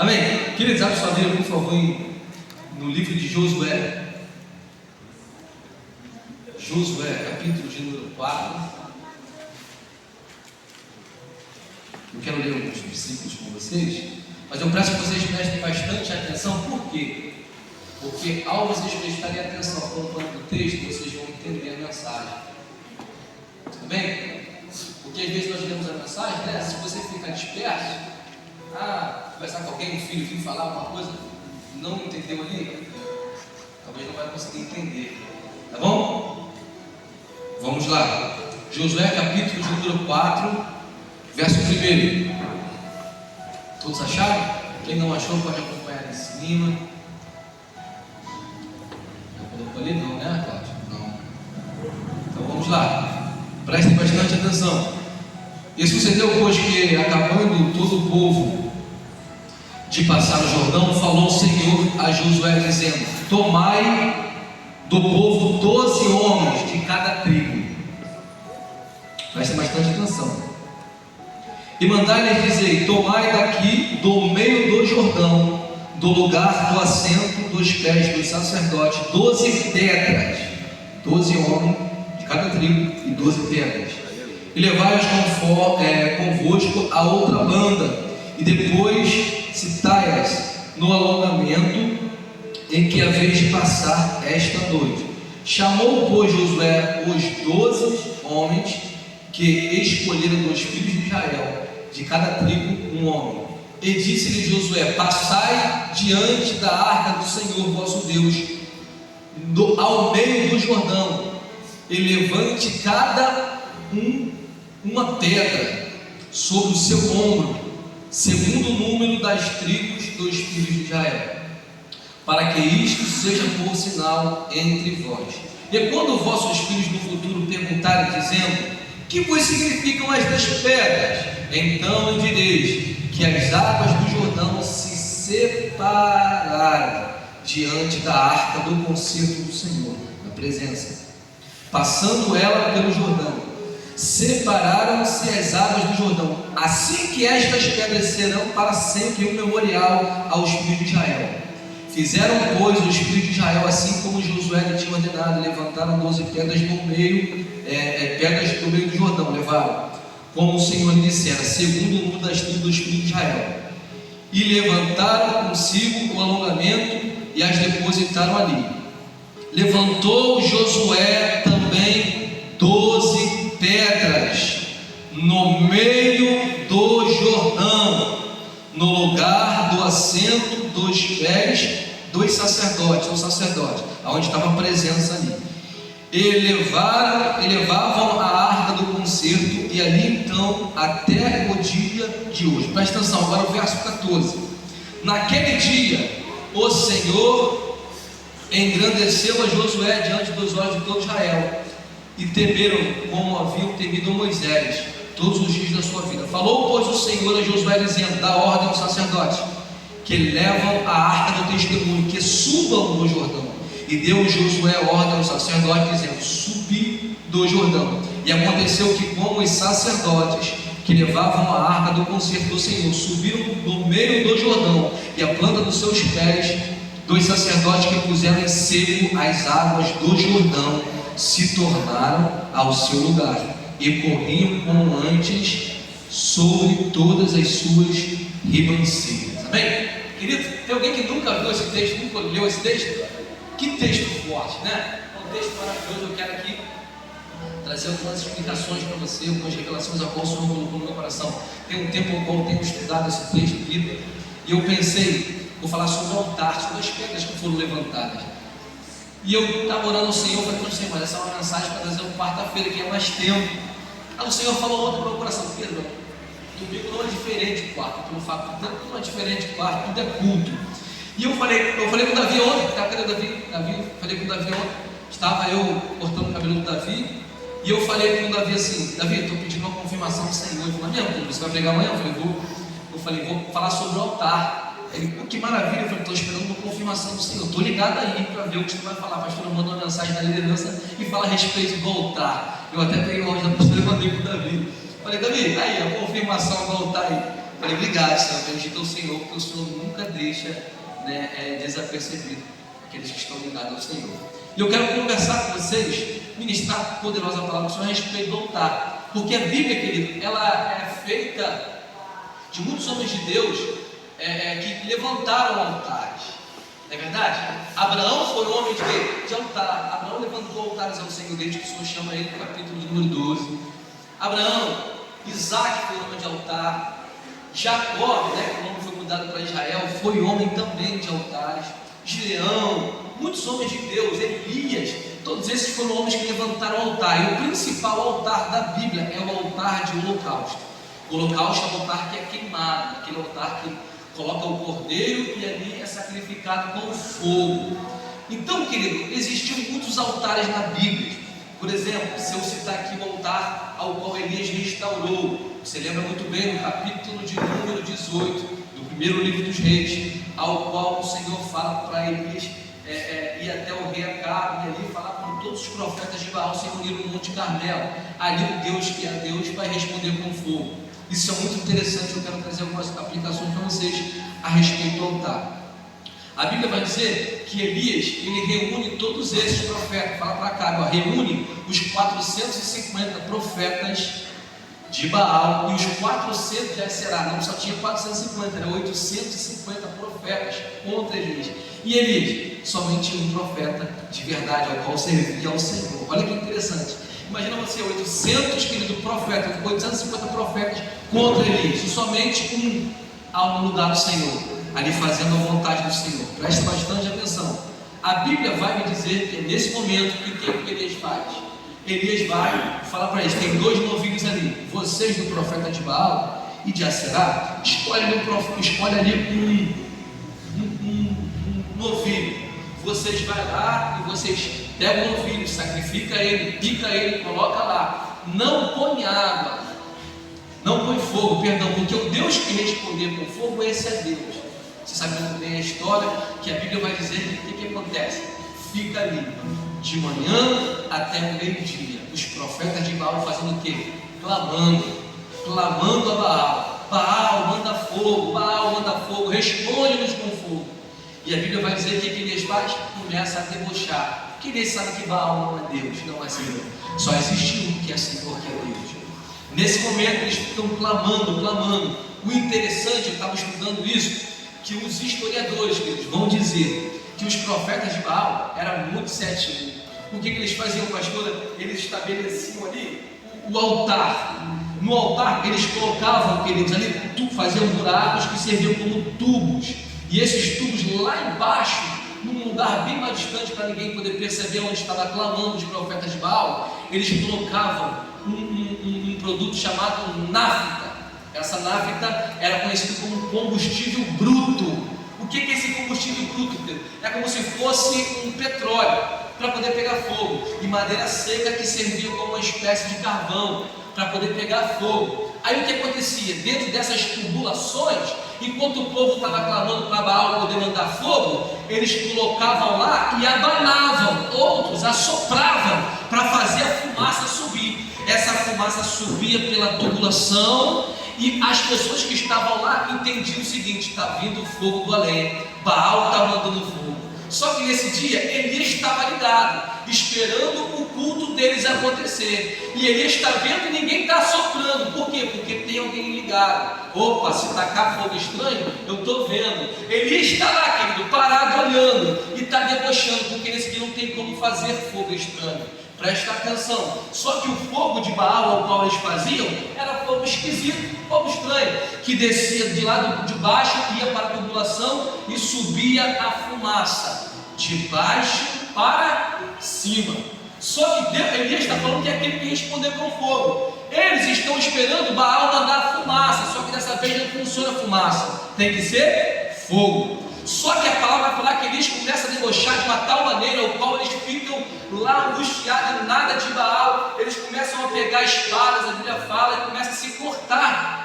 Amém? Queridos, abre sua Bíblia, por favor, no livro de Josué. Josué, capítulo de número 4. Eu quero ler alguns versículos com vocês, mas eu peço que vocês prestem bastante atenção. Por quê? Porque ao vocês prestarem atenção acompanhando o texto, vocês vão entender a mensagem. Tudo bem? Porque às vezes nós lemos a mensagem, né? Se você ficar disperso, conversar com alguém, um filho vir falar alguma coisa, não entendeu ali, talvez não vai conseguir entender. Tá bom? Vamos lá. Josué capítulo de número 4, verso 1. Todos acharam? Quem não achou pode acompanhar em cima. Já colocou ali? Não, né, Cláudio? Não. Então vamos lá. Prestem bastante atenção. E sucedeu, pois, que acabando todo o povo de passar o Jordão, falou o Senhor a Josué, dizendo: tomai do povo 12 homens de cada tribo. Prestem bastante atenção. E mandai-lhes dizer: tomai daqui do meio do Jordão, do lugar do assento dos pés dos sacerdotes, 12 pedras, 12 homens de cada tribo e 12 pedras. E levai-os convosco a outra banda, e depois citai-as no alongamento em que haveis de passar esta noite. Chamou, pois, Josué os 12 homens que escolheram dos filhos de Israel, de cada tribo um homem. E disse-lhe Josué: passai diante da arca do Senhor vosso Deus, ao meio do Jordão, e levante cada uma pedra sobre o seu ombro, segundo o número das tribos dos filhos de Israel, para que isto seja por sinal entre vós. E quando vossos filhos no futuro perguntarem, dizendo: que vos significam estas pedras? Então direis que as águas do Jordão se separaram diante da arca do concerto do Senhor, na presença, passando ela pelo Jordão. Separaram-se as águas do Jordão, assim que estas pedras serão para sempre um memorial aos filhos de Israel. Fizeram, pois, os filhos de Israel assim como Josué lhe tinha ordenado. Levantaram 12 pedras no meio, pedras do meio do Jordão, levaram, como o Senhor lhe dissera, segundo o número das tribos dos filhos de Israel. E levantaram consigo o alongamento e as depositaram ali. Levantou Josué também 12 pedras no meio do Jordão, no lugar do assento dos pés dos sacerdotes, aonde estava a presença ali. E levavam a arca do concerto, e ali então até o dia de hoje. Presta atenção, agora o verso 14. Naquele dia o Senhor engrandeceu a Josué diante dos olhos de todo Israel, e temeram como haviam temido a Moisés todos os dias da sua vida. Falou, pois, o Senhor a Josué, dizendo: dá ordem aos sacerdotes que levam a arca do testemunho, que subam do Jordão. E deu Josué ordem aos sacerdotes, dizendo: subi do Jordão. E aconteceu que, como os sacerdotes que levavam a arca do concerto do Senhor subiram do meio do Jordão, e a planta dos seus pés dos sacerdotes que puseram em seco as águas do Jordão se tornaram ao seu lugar, e corriam como antes sobre todas as suas ribanceiras. Amém? Querido, tem alguém que nunca viu esse texto, nunca leu esse texto? Que texto forte, né? É um texto maravilhoso. Eu quero aqui trazer algumas explicações para você, algumas revelações a qual o Senhor colocou no meu coração. Tem um tempo ao qual eu tenho estudado esse texto, querido, e eu pensei, vou falar sobre o altar, sobre as pedras que foram levantadas. E eu estava orando ao Senhor, falei: não sei, mas essa é uma mensagem para trazer uma quarta-feira, que é mais tempo. Aí o Senhor falou outro para o meu coração: Pedro, domingo não é diferente de quarto, pelo fato de tudo não é diferente de quarto, tudo é culto. E eu falei com o Davi ontem, falei com o Davi ontem, estava eu cortando o cabelo do Davi, e eu falei com o Davi assim: Davi, estou pedindo uma confirmação do Senhor. Ele falou: mesmo, você vai pregar amanhã? Eu falei, vou falar sobre o altar. Ele, que maravilha. Eu falei: estou esperando uma confirmação do Senhor, estou ligado aí para ver o que você vai falar. A pastora mandou uma mensagem da liderança e fala a respeito do altar. Eu até peguei o áudio da pastora e mandei para o Davi. Falei: Davi, aí a confirmação do altar aí. Falei, obrigado, Senhor, bendito ao Senhor, porque o Senhor nunca deixa, né, desapercebido aqueles que estão ligados ao Senhor. E eu quero conversar com vocês, ministrar a poderosa palavra do Senhor a respeito do altar, porque a Bíblia, querido, ela é feita de muitos homens de Deus que levantaram altares. Não é verdade? Abraão foi um homem de altar. Abraão levantou altares ao Senhor desde que o Senhor chama ele no capítulo de número 12. Abraão, Isaac foi homem de altar. Jacó, né, que o nome foi mudado para Israel, foi homem também de altares. Gideão, muitos homens de Deus, Elias, todos esses foram homens que levantaram altar. E o principal altar da Bíblia é o altar de holocausto. O holocausto é um altar que é queimado, aquele altar que coloca o cordeiro e ali é sacrificado com fogo. Então, querido, existiam muitos altares na Bíblia. Por exemplo, se eu citar aqui o altar ao qual Elias restaurou, você lembra muito bem no capítulo de número 18 do primeiro livro dos Reis, ao qual o Senhor fala para Elias ir até o rei Acabe e ali falar com todos os profetas de Baal se reuniram no Monte Carmelo. Ali o Deus que é Deus vai responder com fogo. Isso é muito interessante, eu quero trazer algumas aplicações para vocês a respeito do altar. A Bíblia vai dizer que Elias, ele reúne todos esses profetas, fala para cá, reúne os 450 profetas de Baal e os 400 de Aserá, não só tinha 450, era 850 profetas contra Elias. E Elias, somente um profeta de verdade, ao qual servia ao Senhor. Olha que interessante. Imagina você, 800, querido profeta, 850 profetas contra Elias, e somente um ao lugar do Senhor, ali fazendo a vontade do Senhor. Preste bastante atenção. A Bíblia vai me dizer que é nesse momento que o que Elias faz? Elias vai falar para eles, tem 2 novilhos ali, vocês do profeta de Baal e de Aserá, escolhe ali um novilho. Vocês vão lá e vocês pegam o novilho, sacrifica ele, pica ele, coloca lá, não põe água, não põe fogo, perdão, porque o Deus que responder com fogo, esse é Deus. Você sabe muito bem a história, que a Bíblia vai dizer que o que acontece? Fica ali, de manhã até o meio-dia, os profetas de Baal fazendo o quê? Clamando a Baal. Baal, manda fogo, responde-nos com fogo. E a Bíblia vai dizer que Elias faz? Começa a debochar. Porque Elias sabe que Baal não é Deus, não é Senhor. Só existe um que é Senhor, que é Deus. Nesse momento eles ficam clamando. O interessante, eu estava estudando isso, que os historiadores, queridos, vão dizer que os profetas de Baal eram muito céticos. O que eles faziam, pastora? Eles estabeleciam ali o altar. No altar eles colocavam, queridos, ali faziam buracos que serviam como tubos. E esses tubos lá embaixo, num lugar bem mais distante para ninguém poder perceber onde estava clamando os profetas de Baal, eles colocavam um produto chamado nafta. Essa nafta era conhecida como combustível bruto. O que é esse combustível bruto? É como se fosse um petróleo para poder pegar fogo, e madeira seca que servia como uma espécie de carvão para poder pegar fogo. Aí o que acontecia? Dentro dessas tubulações, enquanto o povo estava clamando para Baal poder mandar fogo, eles colocavam lá e abanavam, outros assopravam para fazer a fumaça subir. Essa fumaça subia pela tubulação e as pessoas que estavam lá entendiam o seguinte: está vindo o fogo do além, Baal está mandando fogo. Só que nesse dia Elias estava ligado, esperando o culto deles acontecer. E Elias está vendo e ninguém está assoprando. Por quê? Porque tem alguém ligado. Opa, se tacar fogo estranho, eu estou vendo. Elias está lá, querido, parado olhando e está debochando, porque nesse dia não tem como fazer fogo estranho. Presta atenção. Só que o fogo de Baal ao qual eles faziam era fogo esquisito, fogo estranho, que descia de lado de baixo, ia para a tubulação e subia a fumaça de baixo para cima. Só que Elias está falando que é aquele que respondeu com fogo. Eles estão esperando Baal mandar a fumaça, só que dessa vez não funciona a fumaça, tem que ser fogo. Só que a palavra vai falar que Elias começa a debochar de uma tal maneira, ao qual eles ficam lá angustiados, nada de Baal. Eles começam a pegar espadas, a Bíblia fala, e começa a se cortar,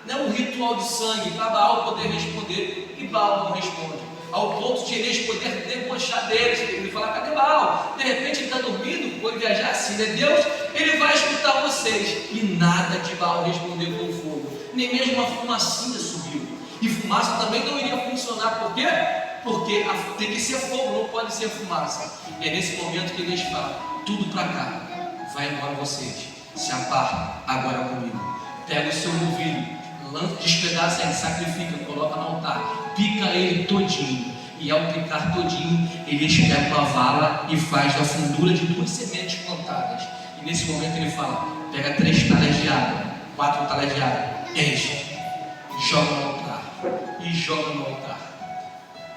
um ritual de sangue para Baal poder responder, e Baal não responde, ao ponto de Elias poder debochar deles. Ele fala: cadê Baal? De repente ele está dormindo, foi viajar, assim é Deus, ele vai escutar vocês. E nada de Baal responder com fogo, nem mesmo uma fumacinha subiu. E fumaça também não iria funcionar. Por quê? Porque tem que ser fogo, não pode ser fumaça. E é nesse momento que Elias fala: tudo para cá, vai embora vocês, se aparta agora comigo. Pega o seu novilho, despedaça ele, sacrifica, coloca no altar, pica ele todinho. E ao picar todinho, Elias pega uma vala e faz da fundura de 2 sementes plantadas. E nesse momento ele fala: pega 3 talhas de água, 4 talhas de água, enche, joga no altar e joga no altar.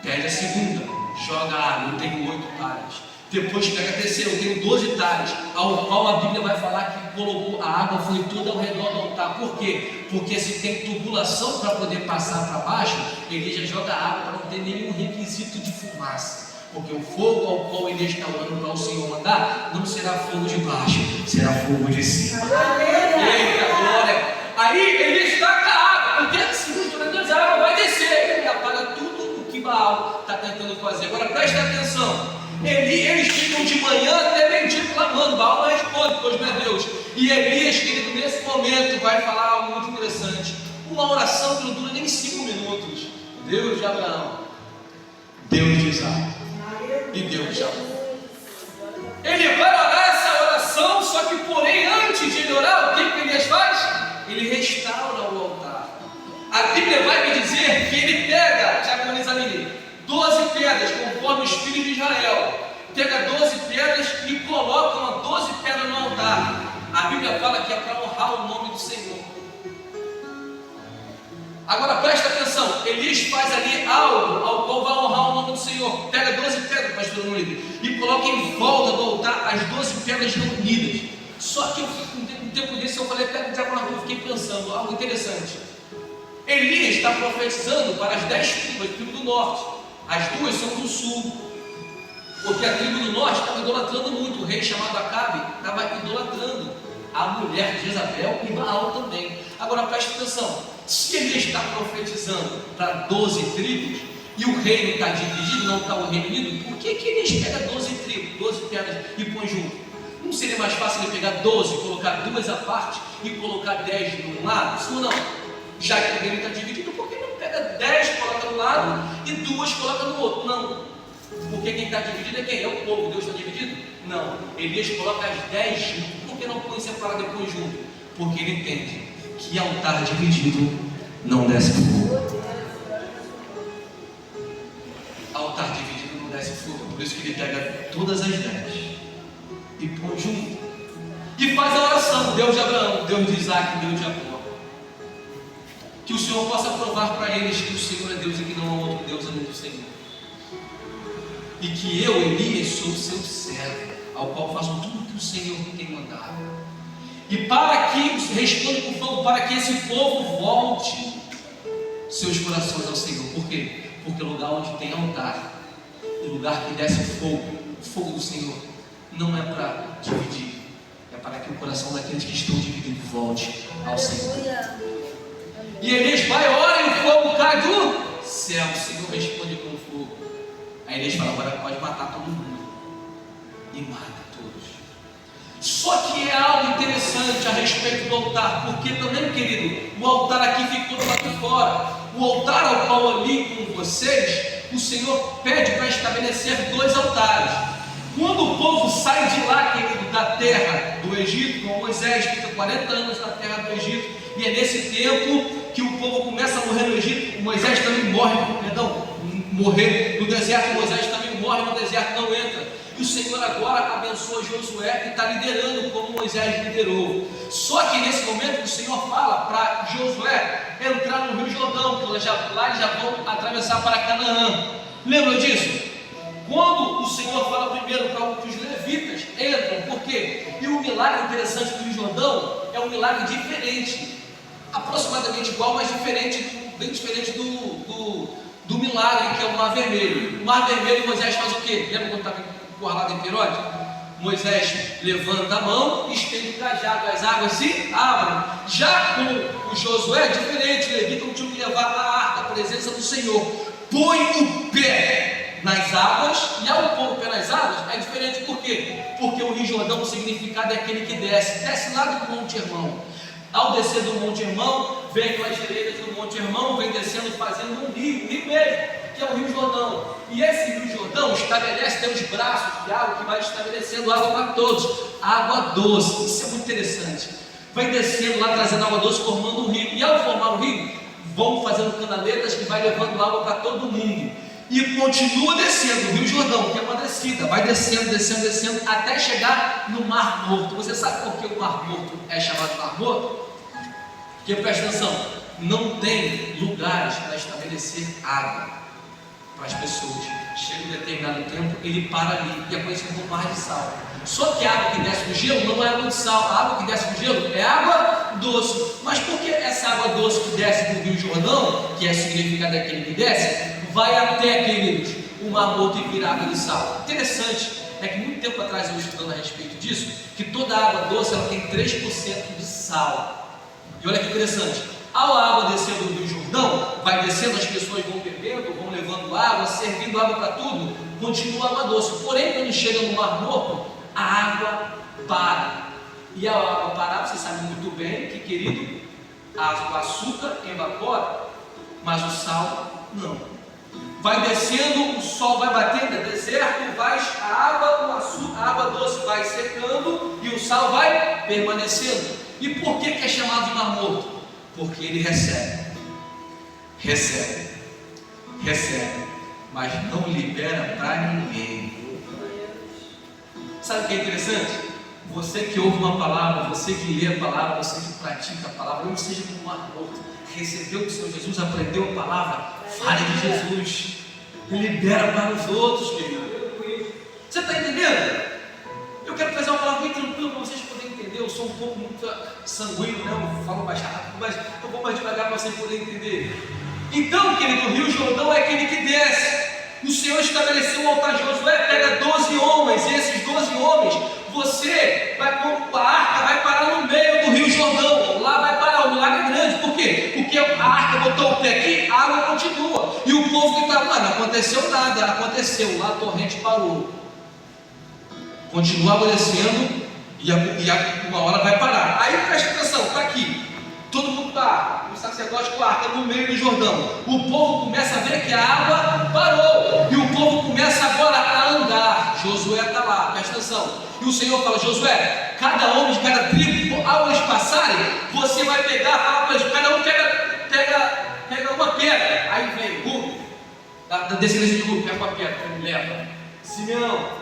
Pede a segunda, joga água, eu tenho 8 talhas. Depois pega a terceira, eu tenho 12 talhas, ao qual a Bíblia vai falar que colocou a água, foi toda ao redor do altar. Por quê? Porque se tem tubulação para poder passar para baixo, ele já joga água para não ter nenhum requisito de fumaça. Porque o fogo ao qual ele está orando para o Senhor mandar, não será fogo de baixo, será fogo de cima. Eita glória! Aí ele está com a água, porque se a água vai descer, ele apaga tudo o que Baal está tentando fazer. Agora presta atenção. Eles ficam de manhã até meio-dia clamando, Baal não responde, pois meu Deus. E Elias, querido, nesse momento vai falar algo muito interessante. Uma oração que não dura nem 5 minutos. Deus de Abraão, Deus de Isaac e Deus de Jacó. Ele vai orar essa oração, só que porém antes de ele orar, o que Elias faz? Ele restaura o altar. A Bíblia vai me dizer que ele pega, já começa ali, 12 pedras, conforme os filhos de Israel. Pega 12 pedras e coloca uma 12 pedras no altar. A Bíblia fala que é para honrar o nome do Senhor. Agora presta atenção, Elias faz ali algo ao qual vai honrar o nome do Senhor. Pega 12 pedras, pastor Nuno, e coloca em volta do altar as 12 pedras reunidas. Só que um tempo desse eu falei, pega o diaconado, eu fiquei pensando, algo interessante. Elias está profetizando para as 10 tribos, a tribo do norte. As 2 são do sul, porque a tribo do norte estava idolatrando muito. O rei chamado Acabe estava idolatrando a mulher de Jezabel e Baal também. Agora preste atenção, se ele está profetizando para 12 tribos e o reino está dividido, não está o reino unido, por que eles pegam 12 tribos, 12 pedras e põe junto? Não seria mais fácil ele pegar 12, colocar 2 à parte e colocar 10 de um lado? Sim ou não? Já que o reino está dividido, por que não pega 10, coloca no lado e 2 coloca no outro? Não, porque quem está dividido é quem? É o povo. Deus está dividido? Não, Elias coloca as 10 junto. Por que não põe separado depois junto? Porque ele entende que altar dividido não desce fogo. Altar dividido não desce fogo. Por isso que ele pega todas as 10 e põe junto e faz a oração: Deus de Abraão, Deus de Isaac, Deus de Jacó. Que o Senhor possa provar para eles que o Senhor é Deus e que não há outro Deus além do Senhor. E que eu, Elias, sou seu servo, ao qual faço tudo que o Senhor me tem mandado. E para que, responde com fogo, para que esse povo volte seus corações ao Senhor. Por quê? Porque o lugar onde tem altar, o lugar que desce fogo, o fogo do Senhor, não é para dividir, é para que o coração daqueles que estão divididos volte ao Senhor. E Elias vai, ora, e o fogo cai do céu. O Senhor responde com fogo. Aí Elias fala: agora pode matar todo mundo. E mata todos. Só que é algo interessante a respeito do altar, porque também, querido, o altar aqui ficou do lado de fora. O altar ao qual eu li com vocês, o Senhor pede para estabelecer 2 altares. Quando o povo sai de lá, querido, da terra do Egito, com Moisés fica 40 anos na terra do Egito, e é nesse tempo que o povo começa a morrer no Egito. Moisés também morrer no deserto. Moisés também morre no deserto, não entra. E o Senhor agora abençoa Josué, que está liderando como Moisés liderou. Só que nesse momento o Senhor fala para Josué entrar no Rio Jordão, porque lá eles já vão atravessar para Canaã. Lembra disso? Quando o Senhor fala primeiro para que os levitas entram, por quê? E o milagre interessante do Rio Jordão é um milagre diferente, aproximadamente igual, mas diferente, bem diferente do milagre que é o Mar Vermelho. O Mar Vermelho, Moisés faz o quê? Lembra quando estava encurralado em Herodes? Moisés levanta a mão e estende o cajado, as águas se abrem. Já com o Josué é diferente, o levita não tinha que levar a arca, a presença do Senhor. Põe o pé nas águas, e ao pôr o pé nas águas é diferente. Por quê? Porque o Rio Jordão, o significado é aquele que desce lá do Monte Hermão. Ao descer do Monte Hermão, vem aquelas direitas do Monte Hermão, vem descendo, fazendo um rio mesmo, que é o Rio Jordão. E esse Rio Jordão estabelece, tem os braços de água que vai estabelecendo água para todos, água doce. Isso é muito interessante. Vai descendo lá, trazendo água doce, formando um rio. E ao formar o rio, vão fazendo canaletas que vai levando água para todo mundo. E continua descendo o Rio Jordão, que é uma descida, vai descendo, descendo, descendo, até chegar no Mar Morto. Você sabe por que o Mar Morto é chamado Mar Morto? Porque, presta atenção, não tem lugares para estabelecer água para as pessoas. Chega um determinado tempo, ele para ali, e é conhecido como Mar de Sal. Só que a água que desce do gelo não é água de sal, a água que desce do gelo é água doce. Mas por que essa água doce que desce do Rio Jordão, que é o significado daquele que desce, vai até o Mar Morto e vira água de sal? Interessante, é que muito tempo atrás eu estudando a respeito disso, que toda água doce ela tem 3% de sal. E olha que interessante, ao água descendo do Rio Jordão, vai descendo, as pessoas vão bebendo, vão levando água, servindo água para tudo, continua água doce. Porém, quando chega no Mar Morto, a água para. E a água parar, você sabe muito bem que, querido, o açúcar evapora, mas o sal não. Vai descendo, o sol vai batendo, é deserto, vai a água, o açúcar, a água doce vai secando e o sal vai permanecendo. E por que é chamado de Mar Morto? Porque ele recebe, mas não libera para ninguém. Sabe o que é interessante? Você que ouve uma palavra, você que lê a palavra, você que pratica a palavra, não seja como um Mar Morto. Recebeu do Senhor Jesus, aprendeu a palavra, fale de Jesus, libera para os outros, querido. Você está entendendo? Eu quero trazer uma palavra bem tranquila para vocês poderem entender. Eu sou um pouco muito sanguíneo, né? Eu falo mais rápido, mas eu vou mais devagar para vocês poderem entender. Então, querido, o Rio Jordão é aquele que desce. O Senhor estabeleceu um altar. Josué pega 12 homens, e esses 12 homens, você vai com a arca, vai parar no meio do Rio Jordão. Lá vai parar, o milagre é grande. Por quê? Porque a arca botou o pé aqui, a água continua. E o povo que estava lá, não aconteceu nada, aconteceu, lá a torrente parou. Continuava descendo e uma hora vai parar. Aí presta atenção, está aqui, todo mundo está, o sacerdote com a arca no meio do Jordão. O povo começa a ver que a água parou, e o povo começa agora a andar. Josué está lá, presta atenção. E o Senhor fala: Josué, cada homem de cada tribo, ao eles passarem, você vai pegar, fala para eles, cada um pega uma pedra. Aí vem Ruben, da descendência de Ruben, pega uma pedra, leva. Simeão,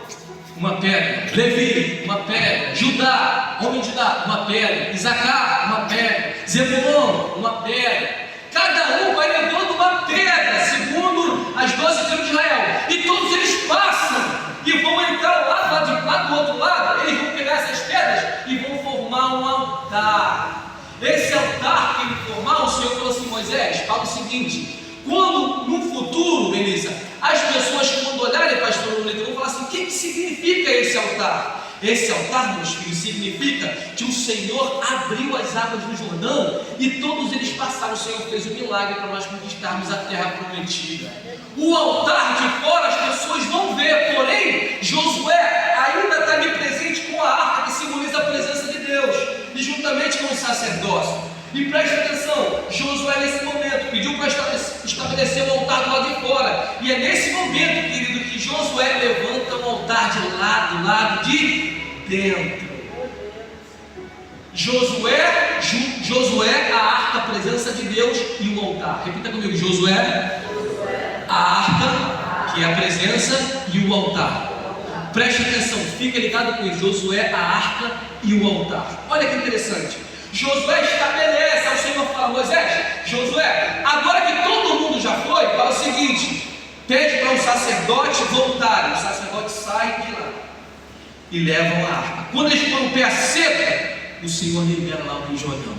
uma pedra. Levi, uma pedra. Judá, homem de Judá, uma pedra. Isacar, uma pedra. Zebulon, uma pedra. Cada um vai levando uma pedra, segundo as 12 tribos de Israel. E todos eles passam e vão entrar lá do outro lado. Eles vão pegar essas pedras e vão formar um altar. Esse altar que ele formar, o Senhor falou assim: Moisés, fala o seguinte: quando no futuro, Melissa, as pessoas quando olharem para a história do leite vão falar assim: o que significa esse altar? Esse altar, meus filhos, significa que o Senhor abriu as águas do Jordão e todos eles passaram. O Senhor fez um milagre para nós conquistarmos a terra prometida. O altar de fora as pessoas vão ver, porém Josué ainda está ali presente com a arca que simboliza a presença de Deus, e juntamente com o sacerdócio. E preste atenção, Josué nesse momento pediu para estabelecer o altar do lado de fora. E é nesse momento, querido, que Josué levanta o altar de lá, do lado de dentro. Josué, a arca, a presença de Deus, e o altar. Repita comigo: Josué, a arca, que é a presença, e o altar. Preste atenção, fica ligado com isso. Josué, a arca e o altar. Olha que interessante. Josué estabelece, ao Senhor fala: Moisés, Josué, agora que todo mundo já foi, fala o seguinte: pede para o sacerdote voltarem. O sacerdote sai de lá e levam a arca. Quando eles põem o pé seco, o Senhor libera lá o Rio Jordão.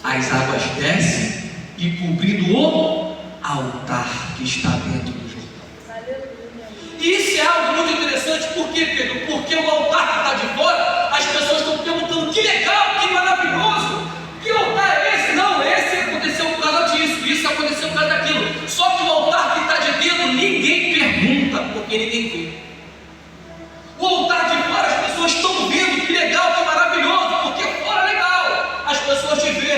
As águas descem e cobrindo o altar que está dentro do Jordão. E isso é algo muito interessante. Por quê, Pedro? Porque o altar que está de fora, as pessoas estão perguntando: que legal, que maravilhoso, que altar é esse? Não, esse aconteceu por causa disso, isso aconteceu por causa daquilo. Só que o altar que está de dentro, ninguém pergunta, porque ninguém vê. O altar de fora, as pessoas estão vendo: que legal, que maravilhoso, porque fora é legal, as pessoas te veem.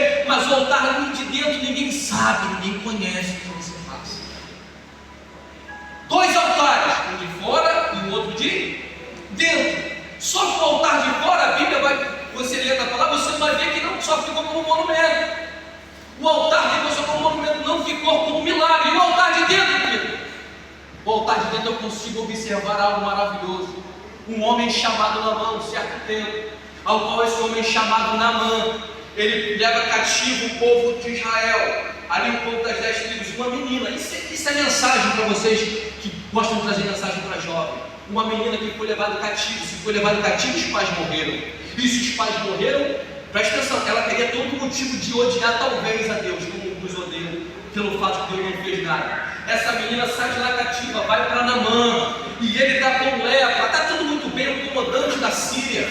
dentro eu consigo observar algo maravilhoso. Um homem chamado Naamã, um certo tempo, ao qual esse homem chamado Naamã, ele leva cativo o povo de Israel, ali o povo das 10 tribos, uma menina. Isso é mensagem para vocês que gostam de trazer mensagem para jovem. Uma menina que foi levada cativo. Se foi levada cativo, os pais morreram. E se os pais morreram, presta atenção, ela teria todo motivo de odiar talvez a Deus, como nos odeiam, pelo fato de Deus não fez nada. Essa menina sai de lá cativa, vai para Naamã, e ele está com lepra, está tudo muito bem, o comandante da Síria,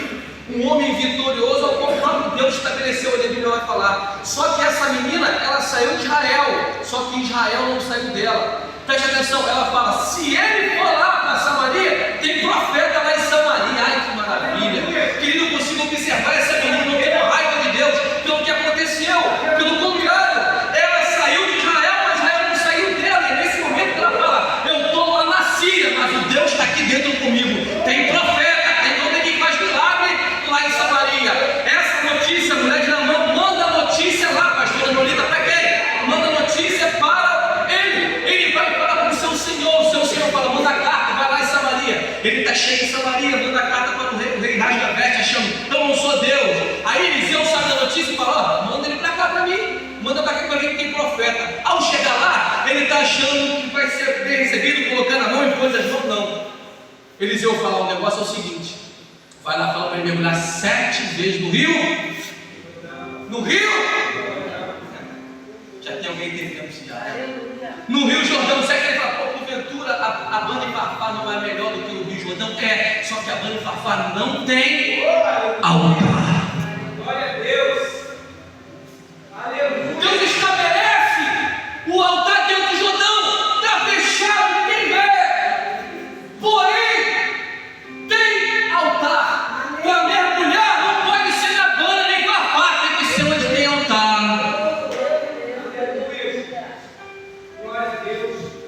um homem vitorioso, ao qual o próprio Deus estabeleceu, a Bíblia vai falar. Só que essa menina, ela saiu de Israel, só que Israel não saiu dela. Preste atenção, ela fala: se ele for lá para Samaria, tem profeta lá em Samaria. Ai, que maravilha! Querido, eu consigo observar essa menina não tendo raiva de Deus pelo que aconteceu. Pelo contrário, ela saiu de Israel, mas Israel não saiu dela. E nesse momento ela fala: eu estou lá na Síria, mas o Deus está aqui dentro comigo. Tem profeta, tem homem que faz milagre lá em Samaria. Essa notícia, a mulher de Naamã manda a notícia lá, pastora Nolita, para quem? Manda notícia para ele. Ele vai falar para o seu senhor fala: manda carta, vai lá em Samaria. Ele está cheio em Samaria, manda carta para o rei rasga a veste, achando: eu não sou Deus. Aí Eliseu sabe da notícia e fala: ó, manda ele para cá para mim, manda para cá para mim que tem profeta. Ao chegar lá, ele está achando que vai ser bem recebido, colocando a mão em coisas não. Eliseu fala: o negócio é o seguinte, vai lá, fala para ele mergulhar 7 vezes no rio. No rio? Já tem alguém entendendo isso já, né? No Rio Jordão. Sabe que ele fala: pô, porventura a Banda e Farfar não é melhor do que o Rio Jordão? É, só que a Banda e Farfar não tem altar. Glória a Deus. Aleluia. Deus estabelece o altar dentro do Jordão, está fechado, ninguém vê. Porém, tem altar. Para mergulhar não pode ser na Banda nem Farfar, tem que ser onde tem altar.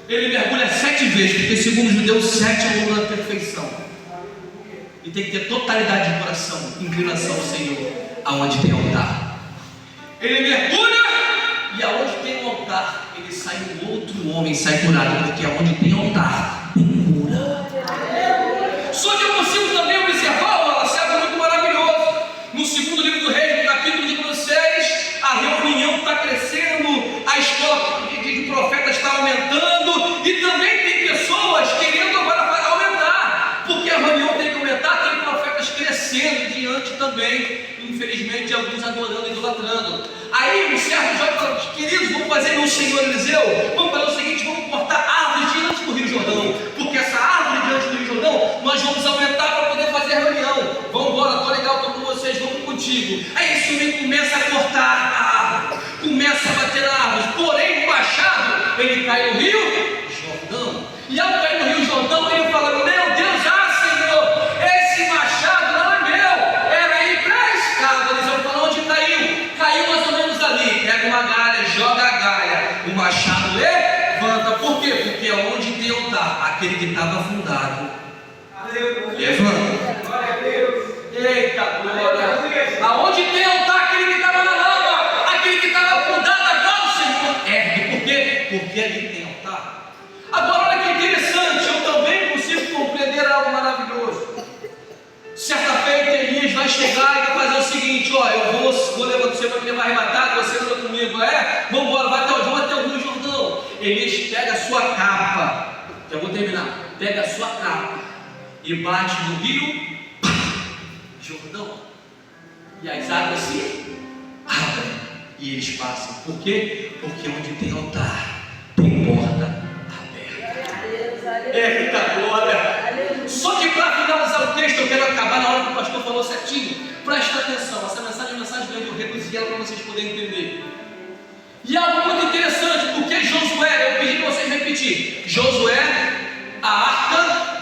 Ele mergulha 7 vezes, porque segundo os judeus, 7 é o número da perfeição. E tem que ter totalidade de coração, inclinação ao Senhor, aonde tem altar. Ele mergulha, e aonde tem um altar, ele sai um outro homem, sai curado, porque aonde tem altar, tem cura. Só que eu consigo também observar, algo muito maravilhoso. No segundo livro do Reis, no capítulo de 6, a reunião está crescendo, a escola de profetas está aumentando, e também tem pessoas querendo agora aumentar, porque a reunião tem que aumentar, tem profetas crescendo diante também, infelizmente, de alguns adorando e idolatrando. Aí um certo jovem fala: queridos, vamos fazer no Senhor Eliseu, vamos fazer o seguinte, vamos cortar árvores diante do Rio Jordão, porque essa árvore diante do Rio Jordão, nós vamos aumentar para poder fazer a reunião. Vamos embora, estou legal, estou com vocês, vamos contigo. Aí esse homem começa a cortar a árvore, começa a bater na árvore, porém o machado, ele cai no Rio Jordão, e ao cair no Rio Jordão, ele fala: meu Deus, Senhor, esse machado não é meu, era emprestado. Eles vão falar: onde caiu? Caiu mais ou menos ali. Pega uma galha, joga a galha, o machado levanta. Por quê? Porque é onde tem altar, aquele que estava afundado levanta. Glória a Deus. Eita glória. Aonde tem altar, aquele que estava na lama, aquele que estava afundado, agora o Senhor ergue. Por quê? Porque ali tem altar. Agora olha que interessante, eu também consigo compreender algo maravilhoso. Certa feita Elias vai chegar e vai fazer o seguinte: ó, eu vou levar, você vai me levar arrebatado, você anda comigo, vamos embora, vamos até o Rio Jordão. Elias pega a sua capa, já vou terminar, pega a sua capa e bate no Rio Jordão, e as águas se abrem e eles passam. Por quê? Porque onde tem altar, tem porta aberta. Eita glória! Só que para finalizar o texto, eu quero acabar na hora que o pastor falou certinho. Presta atenção, essa mensagem é uma mensagem grande, eu reduzi ela para vocês poderem entender. E algo muito interessante, porque Josué, eu pedi para vocês repetir: Josué, a arca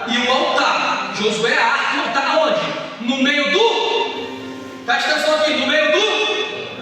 e o altar. Josué, a arca e o altar aonde? No meio do, presta atenção aqui, no meio do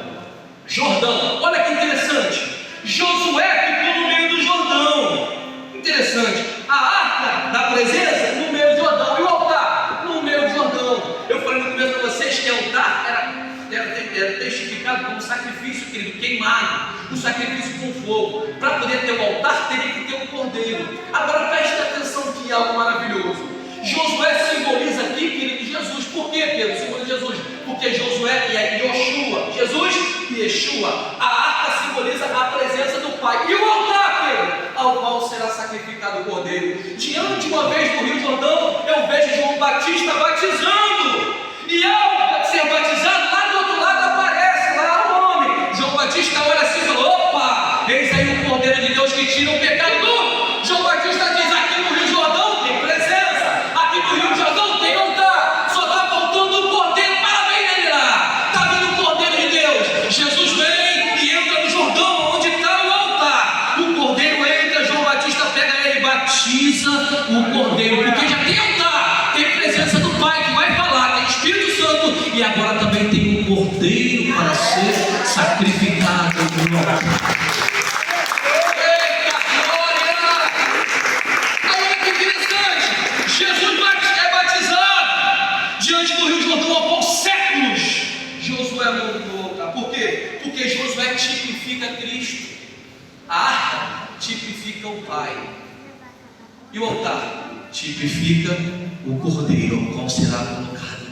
Jordão. Olha que interessante, Josué ficou no meio do Jordão. Interessante, a arca da presença no meio do Jordão, e o altar no meio do Jordão. Eu falei no começo para vocês que o altar era testificado como sacrifício, querido, queimado. O sacrifício com fogo. Para poder ter o altar, teria que ter um cordeiro. Agora preste atenção que é algo maravilhoso. Josué simboliza aqui, querido, Jesus. Por quê, Pedro? Simboliza Jesus. Porque Josué e é Yoshua. Jesus e Yeshua. A arca simboliza a presença do Pai. E o altar, Pedro, ao qual será sacrificado o cordeiro. Diante uma vez do Rio Jordão, eu vejo João Batista batizando. E ao ser batizado, lá do outro lado aparece lá o homem. João Batista olha assim e fala: opa, eis aí o Cordeiro de Deus que tira o pecado do mundo. João Batista diz: aqui no Rio Jordão tem presença, aqui no Rio Jordão tem altar, só está faltando o Cordeiro para ver ele lá. Está vindo o Cordeiro de Deus. Jesus vem e entra no Jordão, onde está o altar. O Cordeiro entra, João Batista pega ele e batiza o Cordeiro, porque já tem altar, tem presença do Pai que vai falar, tem Espírito Santo, e agora também tem um Cordeiro para ser sacrificado no altar. Eita glória! Olha que interessante! Jesus é batizado diante do Rio Jordão após séculos. Josué voltou, tá? Por quê? Porque Josué tipifica Cristo, a arca tipifica o Pai, e o altar tipifica o Cordeiro, ao qual será colocado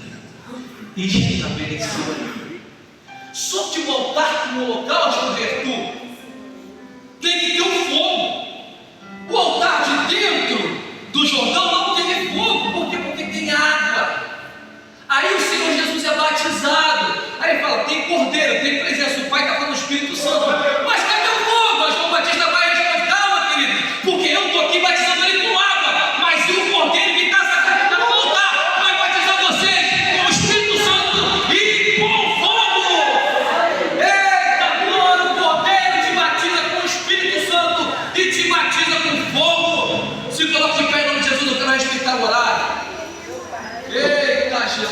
dentro, estabelecido ali. Só que o altar como holocausto, Roberto,